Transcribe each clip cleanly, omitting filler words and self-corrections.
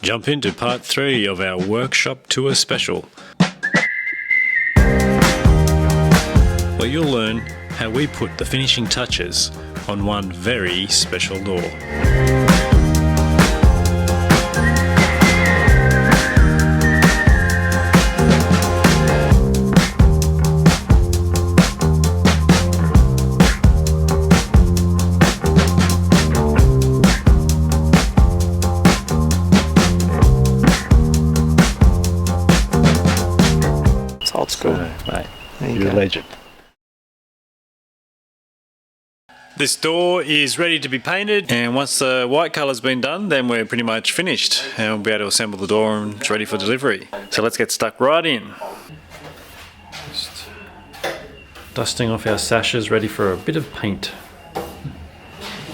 Jump into part 3 of our workshop tour special, where you'll learn how we put the finishing touches on one very special door. It's old school. Mate, There you you're a go. legend. This door is ready to be painted, and once the white colour's been done, then we're pretty much finished and we'll be able to assemble the door and it's ready for delivery. So let's get stuck right in. Just dusting off our sashes, ready for a bit of paint.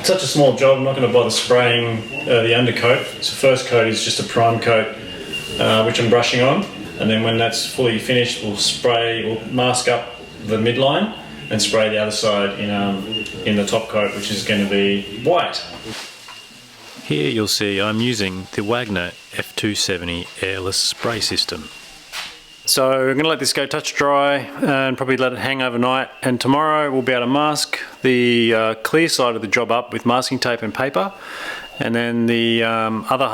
Such a small job, I'm not going to bother spraying the undercoat. So first coat is just a prime coat, which I'm brushing on, and then when that's fully finished, we'll mask up the midline and spray the other side in the top coat, which is going to be white. Here you'll see I'm using the Wagner F270 airless spray system. So we're going to let this go touch dry and probably let it hang overnight, and tomorrow we'll be able to mask the clear side of the job up with masking tape and paper, and then the other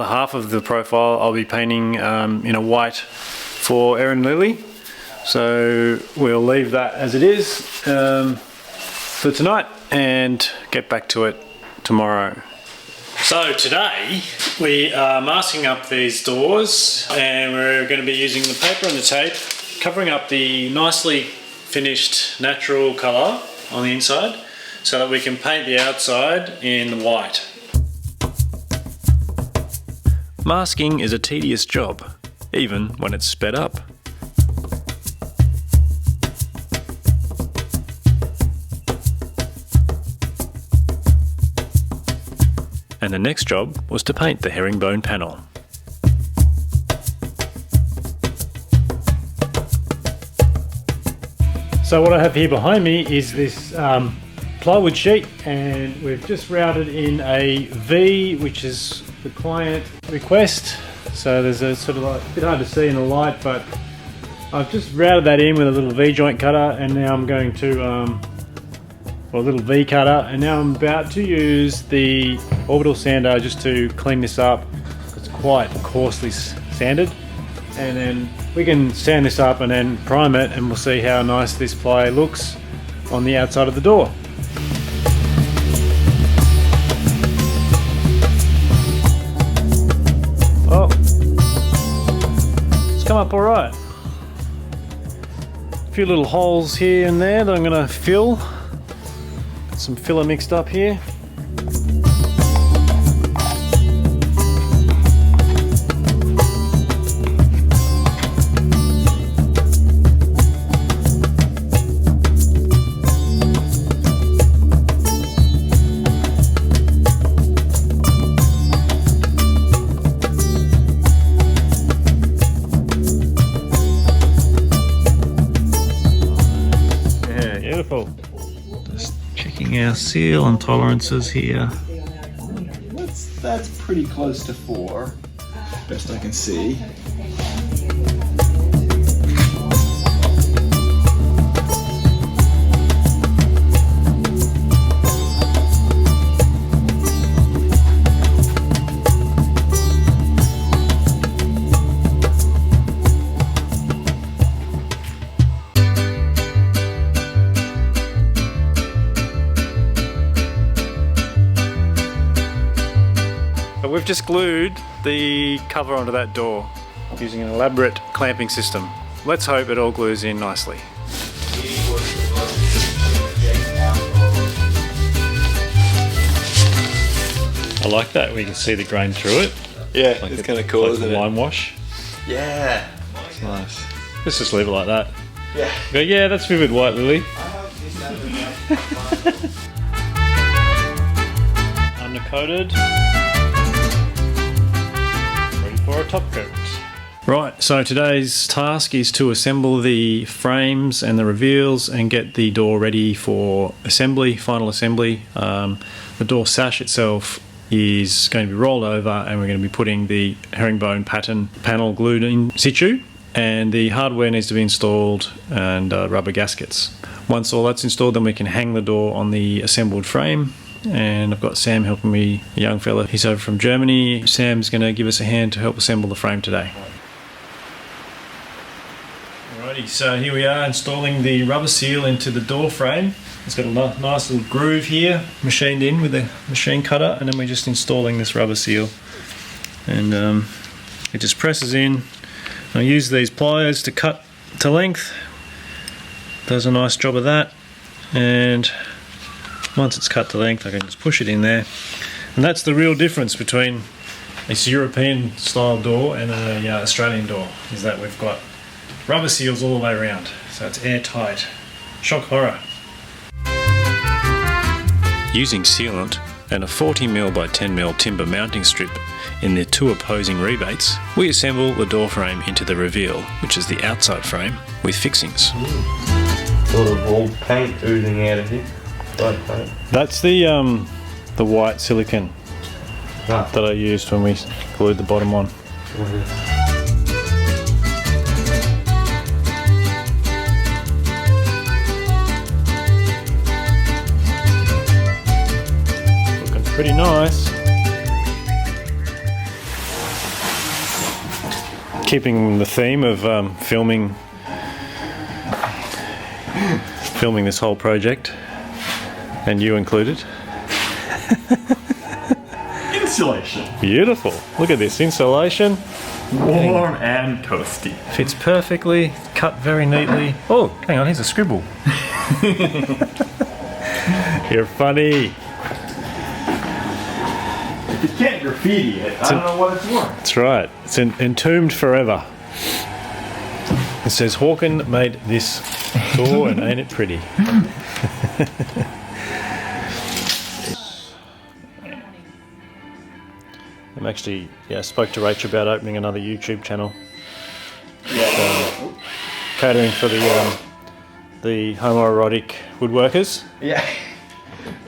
half of the profile I'll be painting in a white for Erin Lily. So we'll leave that as it is for tonight and get back to it tomorrow. So today we are masking up these doors, and we're going to be using the paper and the tape, covering up the nicely finished natural colour on the inside so that we can paint the outside in the white. Masking is a tedious job, even when it's sped up. And the next job was to paint the herringbone panel. So what I have here behind me is this plywood sheet, and we've just routed in a V, which is the client request. So there's a sort of like, a bit hard to see in the light, but I've just routed that in with a little V joint cutter, and now I'm going to a little V cutter, and now I'm about to use the orbital sander just to clean this up. It's quite coarsely sanded, and then we can sand this up and then prime it, and we'll see how nice this ply looks on the outside of the door. Oh, it's come up all right. A few little holes here and there that I'm going to fill. Some filler mixed up here. Yeah, beautiful. Our seal and tolerances here. That's pretty close to 4, best I can see. We've just glued the cover onto that door using an elaborate clamping system. Let's hope it all glues in nicely. I like that, we can see the grain through it. Yeah, Like it's kind of cool, like isn't the it? lime wash. Yeah. It's nice. Let's just leave it like that. Yeah. Go, yeah, that's vivid white lily. Undercoated. Ready for a top coat. Right, so today's task is to assemble the frames and the reveals and get the door ready for assembly, final assembly. The door sash itself is going to be rolled over, and we're going to be putting the herringbone pattern panel glued in situ, and the hardware needs to be installed and rubber gaskets. Once all that's installed, then we can hang the door on the assembled frame. And I've got Sam helping me, a young fella. He's over from Germany. Sam's going to give us a hand to help assemble the frame today. Alrighty, so here we are installing the rubber seal into the door frame. It's got a nice little groove here, machined in with a machine cutter, and then we're just installing this rubber seal. And it just presses in. I use these pliers to cut to length. Does a nice job of that. And once it's cut to length, I can just push it in there. And that's the real difference between this European style door and a Australian door, is that we've got rubber seals all the way around, so it's airtight. Shock horror. Using sealant and a 40mm by 10mm timber mounting strip in the two opposing rebates, we assemble the door frame into the reveal, which is the outside frame, with fixings. Sort of old paint oozing out of here. White paint. That's the white silicone that I used when we glued the bottom on. Pretty nice. Keeping the theme of filming this whole project, and you included. Insulation. Beautiful. Look at this insulation. Warm and toasty. Fits perfectly. Cut very neatly. Oh, hang on. Here's a scribble. You're funny. You can't graffiti it. I don't know what it's worth. That's right. It's entombed forever. It says Haakon made this door, and ain't it pretty? I'm actually, spoke to Rachel about opening another YouTube channel. Catering for the homoerotic woodworkers. Yeah.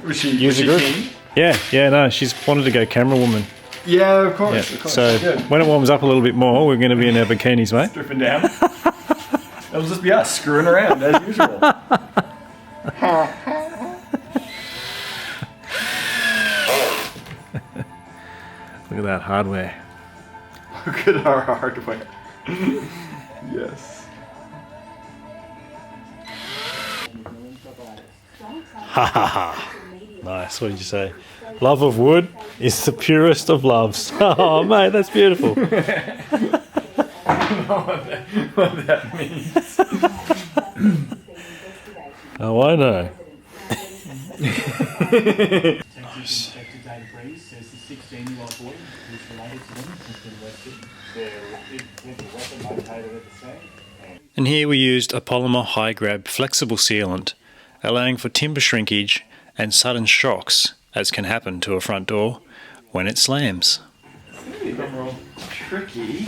Was she User group. keen? Yeah, no, she's wanted to go camera woman. Yeah, of course. Yeah. Of course. So Good. when it warms up a little bit more, we're going to be in our bikinis, mate. Stripping down. It'll just be us screwing around as usual. Look at that hardware. Look at our hardware. Yes. Ha ha ha. Nice, what did you say? Love of wood is the purest of loves. Oh, mate, that's beautiful. I don't know what that means. Oh, I know. Nice. And here we used a polymer high grab flexible sealant, allowing for timber shrinkage and sudden shocks, as can happen to a front door when it slams. Maybe a little tricky.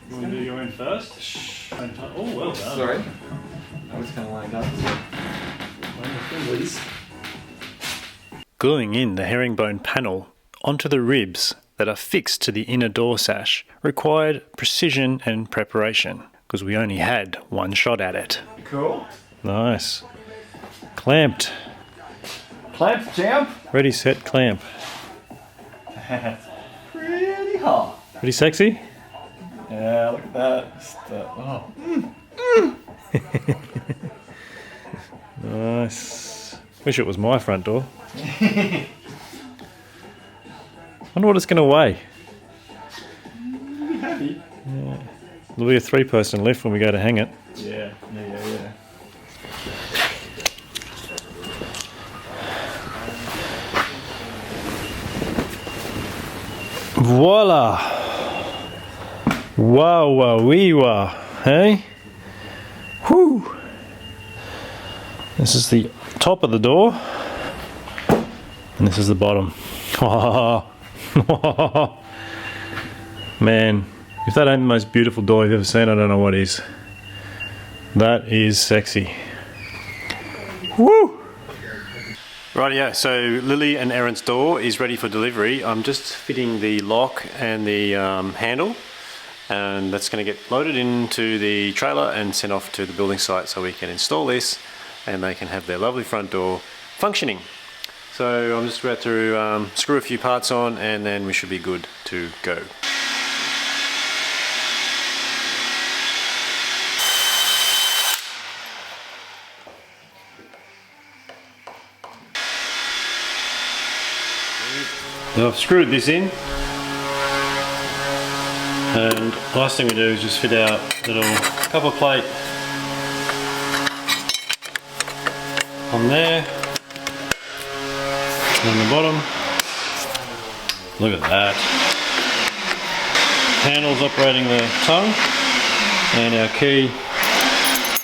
You want to do your own first? Oh, well done. Sorry. I was kind of lined up. Gluing in the herringbone panel onto the ribs that are fixed to the inner door sash required precision and preparation, because we only had one shot at it. Cool. Nice. Clamped. Clamp, champ. Ready, set, clamp. Pretty hot. Pretty sexy? Yeah, look at that. Just, Nice. Wish it was my front door. Wonder what it's going to weigh. Heavy. Yeah. It'll be a 3-person lift when we go to hang it. Yeah. Voila! Wow, wow, wee, wow. Hey? Whew! This is the top of the door, and this is the bottom. Man, if that ain't the most beautiful door you've ever seen, I don't know what is. That is sexy. Woo! Rightio, so Lily and Erin's door is ready for delivery. I'm just fitting the lock and the handle, and that's going to get loaded into the trailer and sent off to the building site so we can install this and they can have their lovely front door functioning. So I'm just about to screw a few parts on and then we should be good to go. Now I've screwed this in, and last thing we do is just fit our little cover plate on there, and on the bottom. Look at that. Handle's operating the tongue, and our key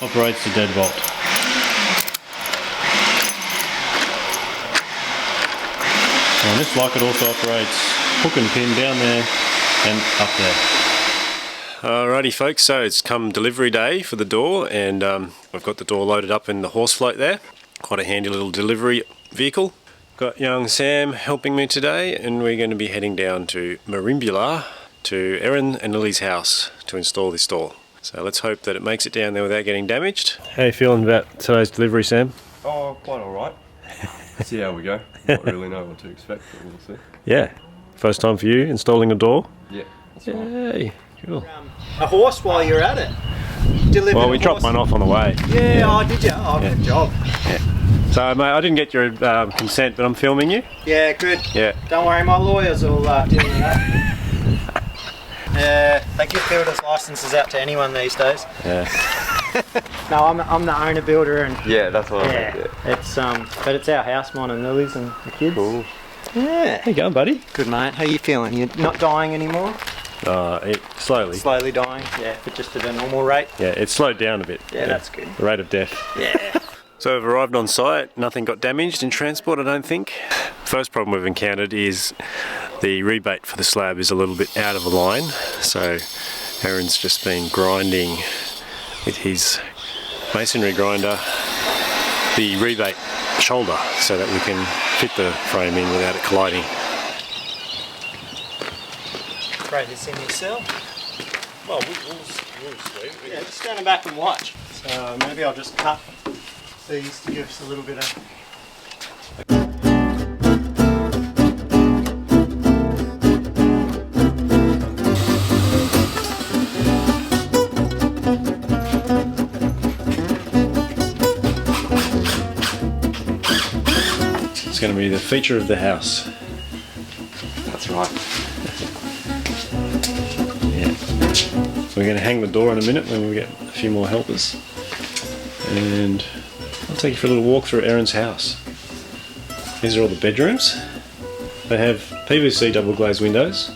operates the deadbolt. On this lock it also operates hook and pin down there and up there. Alrighty folks, so it's come delivery day for the door, and I've got the door loaded up in the horse float there. Quite a handy little delivery vehicle. Got young Sam helping me today, and we're going to be heading down to Merimbula to Erin and Lily's house to install this door. So let's hope that it makes it down there without getting damaged. How are you feeling about today's delivery, Sam? Oh, quite alright. See how we go. Not really know what to expect, but we'll see. Yeah. First time for you installing a door? Yeah. Yay. Cool. A horse while you're at it. Well, we dropped one off on the way. Yeah, oh, did you? Oh, Yeah. good job. Yeah. So, mate, I didn't get your consent, but I'm filming you. Yeah, good. Yeah. Don't worry, my lawyers will deal with that. They give builders licenses out to anyone these days. Yeah. No, I'm the owner builder, and Yeah, that's what I yeah, meant, it's but it's our house, mine and Lily's and the kids. Cool. Yeah. How you going, buddy? Good, mate. How you feeling? You're not dying anymore? Slowly. Slowly dying. Yeah, but just at a normal rate. Yeah, it slowed down a bit. Yeah, that's good. The rate of death. Yeah. So we've arrived on site. Nothing got damaged in transport, I don't think. First problem we've encountered is the rebate for the slab is a little bit out of line. So Erin's just been grinding with his masonry grinder the rebate shoulder so that we can fit the frame in without it colliding. Throw this in yourself. Well, we'll see. Yeah, just stand back and watch. So maybe I'll just cut these to give us a little bit of... It's going to be the feature of the house. That's right. Yeah. We're going to hang the door in a minute when we get a few more helpers. And I'll take you for a little walk through Erin's house. These are all the bedrooms. They have PVC double glazed windows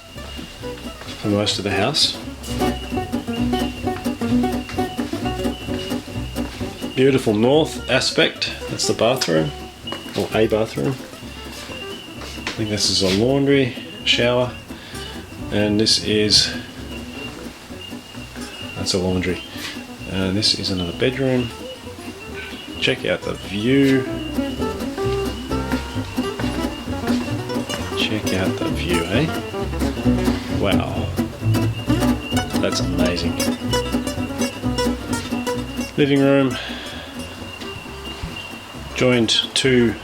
for most of the house. Beautiful north aspect. That's the bathroom, or a bathroom. I think this is a laundry, shower, and this is, that's a laundry. And this is another bedroom. Check out the view. Check out the view, eh? Wow. That's amazing. Living room. Joined 2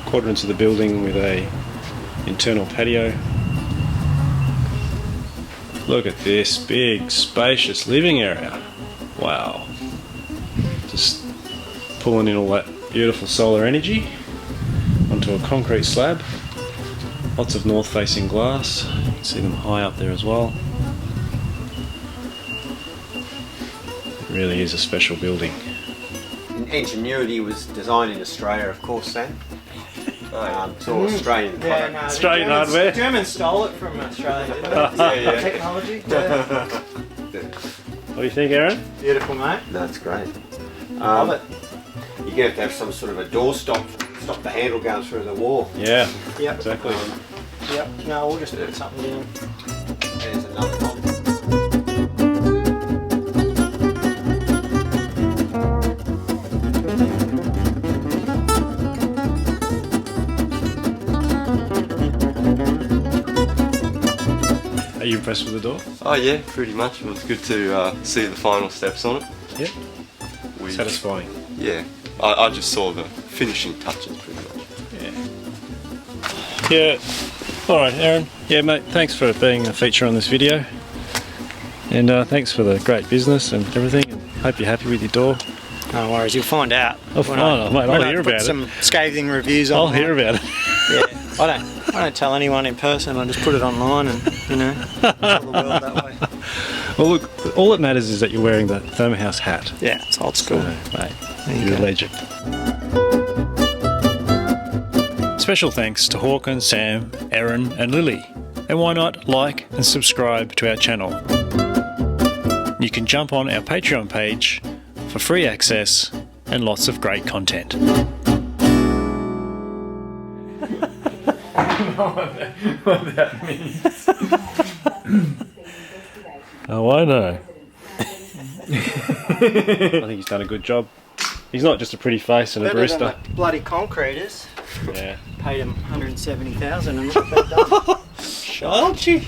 quadrants of the building with a internal patio. Look at this big, spacious living area. Wow. Just pulling in all that beautiful solar energy onto a concrete slab. Lots of north-facing glass. You can see them high up there as well. It really is a special building. Ingenuity was designed in Australia, of course, Sam. It's all Australian product. Yeah, no, Australian the Germans, hardware. Germans stole it from Australia, didn't they? Yeah. Technology. Yeah. What do you think, Erin? Beautiful, mate. That's great. Love it. You're going to have to have some sort of a door stop the handle going through the wall. Yeah, Yep. exactly. Yep. No, we'll just put something in. There's another one. you impressed with the door? Oh yeah, pretty much. It was good to see the final steps on it. Yep. Satisfying. Yeah, I just saw the finishing touches pretty much. Yeah. Alright, Erin. Yeah, mate, thanks for being a feature on this video. And thanks for the great business and everything. And hope you're happy with your door. No worries, you'll find out. I'll hear about it. Some scathing reviews on. I'll hear about it. Yeah, I don't tell anyone in person. I just put it online and tell the world that way. Well, look, all that matters is that you're wearing the Thermohouse hat. Yeah, it's old school. So, mate, you're a legend. Special thanks to Haakon, Sam, Erin, and Lily. And why not like and subscribe to our channel? You can jump on our Patreon page for free access and lots of great content. What that means. Oh, I know. I think he's done a good job. He's not just a pretty face and a Better than barista. the bloody concreters. Yeah. Paid him 170,000 and look what they've done. Aren't you?